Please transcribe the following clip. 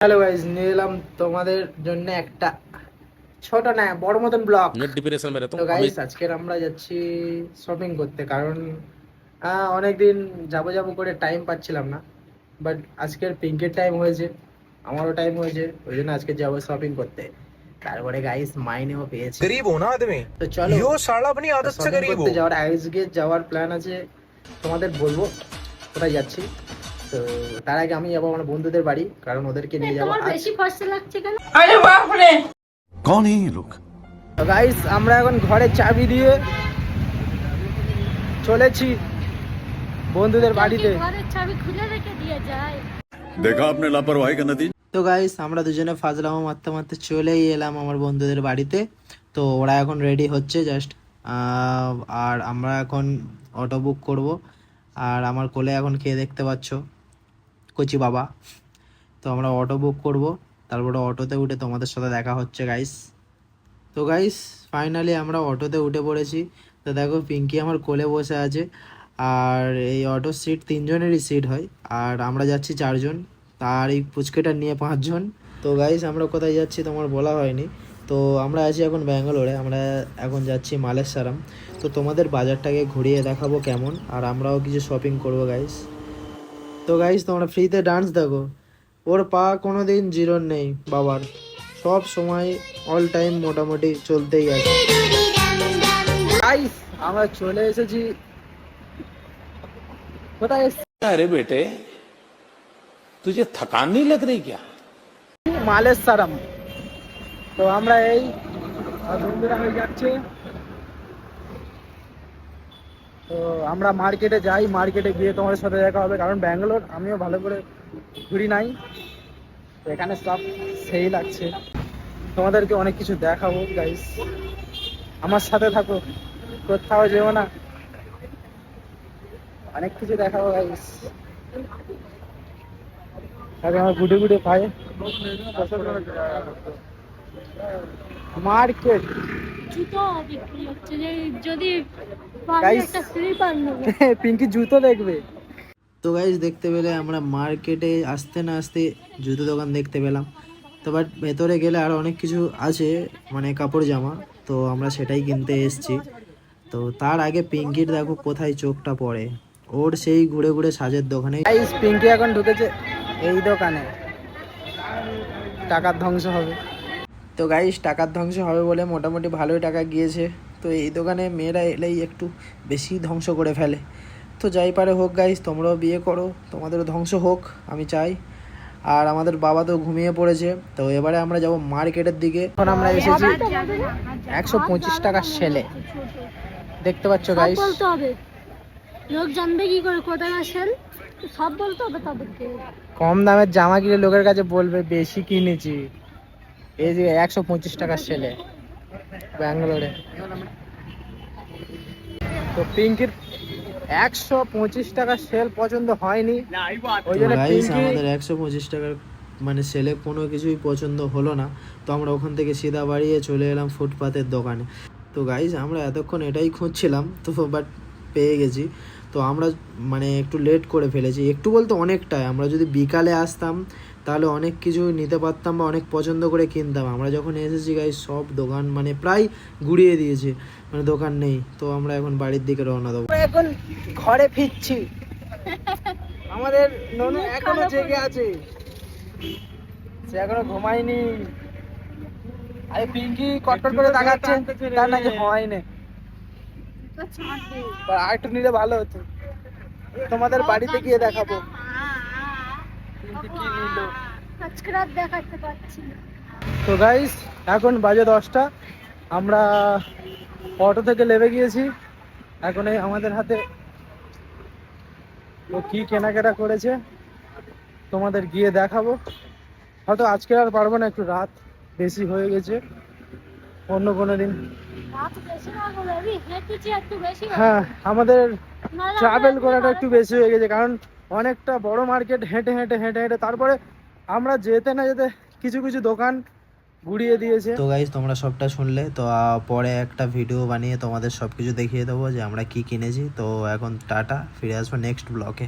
Hello guys, নিয়ে এলাম তোমাদের জন্য একটা ছোট না বড় মতন ব্লগ। नेट डिप्रेशन में रहता তো हूँ গাইস, हमेशा। আজকের আমরা যাচ্ছি শপিং করতে, কারণ অনেকদিন যাবো যাবো করে টাইম পাচ্ছিলাম না। বাট আজকের পিঙ্কের টাইম হয়েছে, আমারও টাইম হয়েছে, ওই জন্য আজকে যাবো শপিং করতে। তারপরে গাইস মাইনেও পেয়েছি। गरीब हो ना आदमी। তো চলো, यो साला अपनी आदत से শপিং गरीब हो। করতে যাওয়ার আজকে যাওয়ার প্ল্যান আছে, তোমাদের বলবো কোথায় যাচ্ছি। তো তার আগে আমি যাবো আমার বন্ধুদের বাড়ি, কারণ ওদেরকে নিয়ে যাবো। তোমার বেশি ফর্সা লাগছে কেন? कौन है ये लोग? তো গাইস, আমরা এখন ঘরের চাবি দিয়ে চলেছি বন্ধুদের বাড়িতে। ঘরের চাবি খুলে রেখে দিয়ে যায়। देखा आपने लापरवाही का नतीजा। তো গাইস, আমরা দুজনে ফাজলামো মারতে মারতে চলেই এলাম আমার বন্ধুদের বাড়িতে। তো ওরা এখন রেডি হচ্ছে জাস্ট, আর আমরা এখন অটো বুক করব। আর আমার কোলে এখন খেয়ে দেখতে পাচ্ছ কচি বাবা। তো আমরা অটো বুক করব, তারপরে অটোতে উঠে তোমাদের সাথে দেখা হচ্ছে গাইস। তো গাইস, ফাইনালি আমরা অটোতে উঠে পড়েছি। তো দেখো, পিঙ্কি আমার কোলে বসে আছে। আর এই অটোর সিট তিনজনেরই সিট হয়, আর আমরা যাচ্ছি চারজন, তার এই পুচকেটা নিয়ে পাঁচজন। তো গাইস, আমরা কোথায় যাচ্ছি তোমার বলা হয়নি। তো আমরা আছি এখন ব্যাঙ্গালোরে, আমরা এখন যাচ্ছি মালেশ্বরম। তো তোমাদের বাজারটাকে ঘুরিয়ে দেখাবো কেমন, আর আমরাও কিছু শপিং করবো গাইস। তো গাইস, তোমরা ফ্রিতে ডান্স দেখো, ওর পা কোনো দিন জিরোর নেই বাবার, সব সময় অল টাইম মোটামুটি চলতেই আছে। গাইস, আমরা চলে এসেছি কোথায় अरे बेटे तुझे थकान नहीं लग रही क्या? মালেশ্বরম। তো আমরা এই বন্ধুরা হয়ে যাচ্ছে। তো আমরা মার্কেটে যাই, মার্কেটে গিয়ে তোমাদের সাথে দেখা হবে, কারণ ব্যাঙ্গালোর আমিও ভালো করে ঘুরি নাই, তো এখানে সব সেই লাগছে। তোমাদেরকে অনেক কিছু দেখাবো গাইস, আমার সাথে থাকো, কোথাও যেও না, অনেক কিছু দেখাবো গাইস। আগে আমার গুডে গুডে পায়ে মার্কেট জুতো বিক্রি হচ্ছে, যে যদি পারলে Guys, একটা স্লিপার নেবো। পিঙ্কি জুতো দেখবে। তো গাইস, দেখতে পেলে আমরা মার্কেটে আসতে না আসতে জুতো দোকান দেখতে পেলাম। তো বাট ভেতরে গেলে আরো অনেক কিছু আছে, মানে কাপড় জামা, তো আমরা সেটাই কিনতে এসেছি। তো তার আগে পিঙ্কির দেখো কোথায় চোখটা পড়ে, ওর সেই ঘুরে ঘুরে সাজের দোকানে। গাইস, পিঙ্কি এখন ঢুকেছে এই দোকানে, টাকার ধ্বংস হবে। তো গাইস, টাকার ধ্বংস হবে বলে মোটামুটি ভালোই টাকা গিয়েছে। তো এই দোকানে মেয়েরা এলেই একটু বেশি ধ্বংস করে ফেলে। তো যাই পারে হোক গাইস, তোমরাও বিয়ে করো, তোমাদেরও ধ্বংস হোক আমি চাই। আর আমাদের বাবা তো ঘুমিয়ে পড়েছে। তো এবারে আমরা যাব মার্কেটের দিকে। এখন আমরা এসেছি 125 টাকার সেলে, দেখতে পাচ্ছ সব গাইস। বলতে হবে, লোক জানবে কি করে কোথায় আসেন, সব বলতে হবে তাদেরকে। কম দামের জামা কিনে লোকের কাছে বলবে বেশি কিনেছি। এই যে 125 টাকার সেলে ব্যাঙ্গালোরে। তো পিঙ্কির 125 টাকার সেল পছন্দ হয়নি, ওই জন্য আমাদের 125 টাকার মানে সেলে কোনো কিছুই পছন্দ হলো না। তো আমরা ওখান থেকে সিধা বাড়িয়ে চলে এলাম ফুটপাতের দোকানে। তো গাইজ, আমরা এতক্ষণ এটাই খুঁজছিলাম, তো বাট পেয়ে গেছি। তো আমরা মানে একটু লেট করে ফেলেছি, একটু বলতে অনেকটাই। আমরা যদি বিকালে আসতাম তাহলে অনেক কিছু নিতে পারতাম বা অনেক পছন্দ করে কিনতাম। আমরা যখন এসেছি গাইজ, সব দোকান মানে প্রায় ঘুরিয়ে দিয়েছে, মানে দোকান নেই। তো আমরা এখন বাড়ির দিকে রওনা দেবো, এখন ঘরে ফিরছি। আমাদের ননু এখনো জেগে আছে, সে এখনো ঘুমায়নি। আরে পিঙ্কি কটকট করে তাকাচ্ছে, তার নাকি হয়নি। আর একটু নিলে ভালো হতো, তোমাদের বাড়িতে গিয়ে দেখাবো পিঙ্কি কি নিল। আজকে রাত দেখাতে পারছি না। তো গাইস, এখন বাজে 10টা, আমরা অটো থেকে নেমে গিয়েছি। এখন এই আমাদের হাতে ও কি কেনাকাটা করেছে তোমাদের গিয়ে দেখাবো। হয়তো আজকে আর পারবো না, একটু রাত বেশি হয়ে গেছে, অন্য কোনো দিন। রাত বেশি না হলে হেঁটেছি একটু বেশি হবে। হ্যাঁ, আমাদের নাহলে ট্রাভেল আমরা করাটা একটু বেশি হয়ে গেছে, কারণ অনেকটা বড় মার্কেট হেঁটে হেঁটে হেঁটে হেঁটে তারপরে আমরা যেতে না যেতে কিছু কিছু দোকান ঘুরিয়ে দিয়েছে। তো গাইস, তোমরা সবটা শুনলে। তো পরে একটা ভিডিও বানিয়ে তোমাদের সবকিছু দেখিয়ে দেবো যে আমরা কি কিনেছি। তো এখন টাটা, ফিরে আসবো নেক্সট ব্লগে।